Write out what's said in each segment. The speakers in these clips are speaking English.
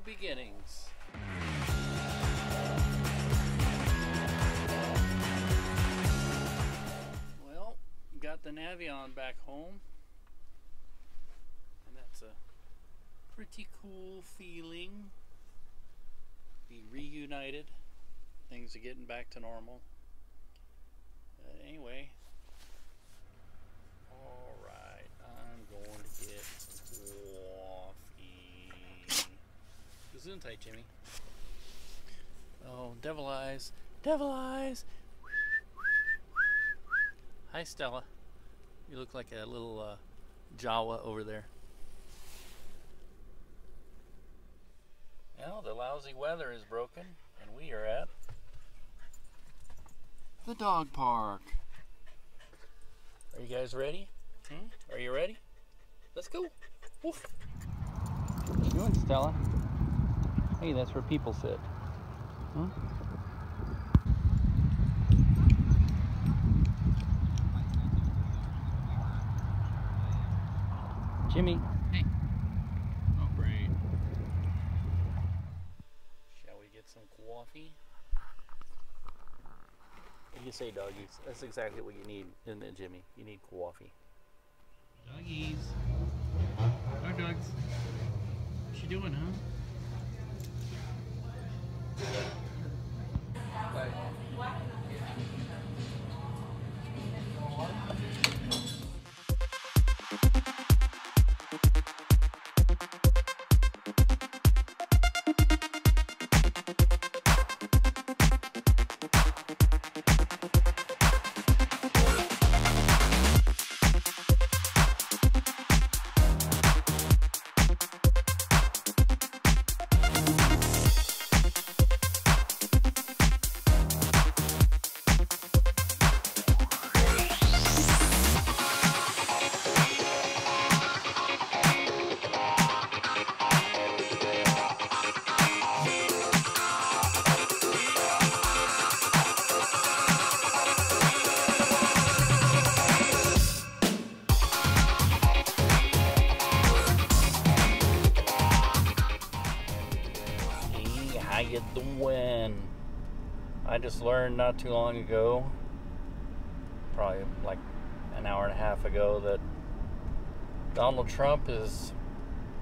beginnings. Well, got the Navion back home, and that's a pretty cool feeling. Be reunited. Things are getting back to normal. Anyway, alright, I'm going to get coffee. Gesundheit, Jimmy. Oh, devil eyes. Devil eyes! Hi, Stella. You look like a little Jawa over there. Well, the lousy weather is broken, and we are at the dog park. Are you guys ready? Are you ready? Let's go. Woof. What you doing, Stella? Hey, that's where people sit. Jimmy. Hey. Oh, great. Shall we get some coffee? What do you say, doggies? That's exactly what you need, isn't it, Jimmy? You need coffee. Doggies. Dog dogs. What you doing, huh? How you doing? I just learned not too long ago, probably like an hour and a half ago, that Donald Trump has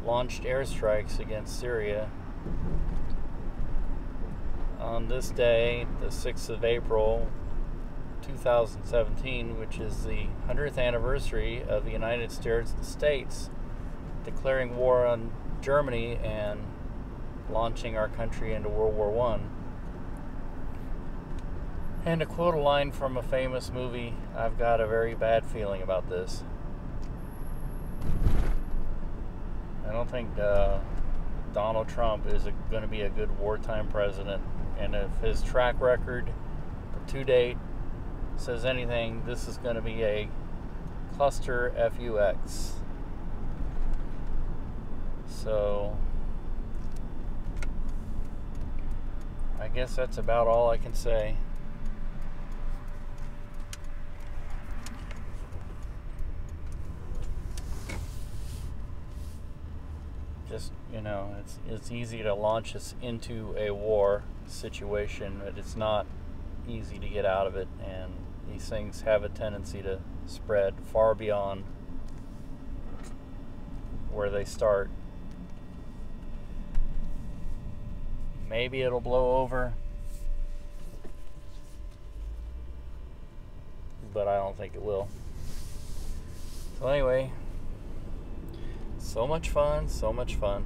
launched airstrikes against Syria. On this day, the 6th of April, 2017, which is the 100th anniversary of the United States declaring war on Germany and launching our country into World War I. And to quote a line from a famous movie, I've got a very bad feeling about this. I don't think Donald Trump is going to be a good wartime president. And if his track record to date says anything, this is going to be a cluster FUX. So I guess that's about all I can say. Just, you know, it's easy to launch us into a war situation, but it's not easy to get out of it, and these things have a tendency to spread far beyond where they start. Maybe it'll blow over, but I don't think it will. So anyway, so much fun, so much fun.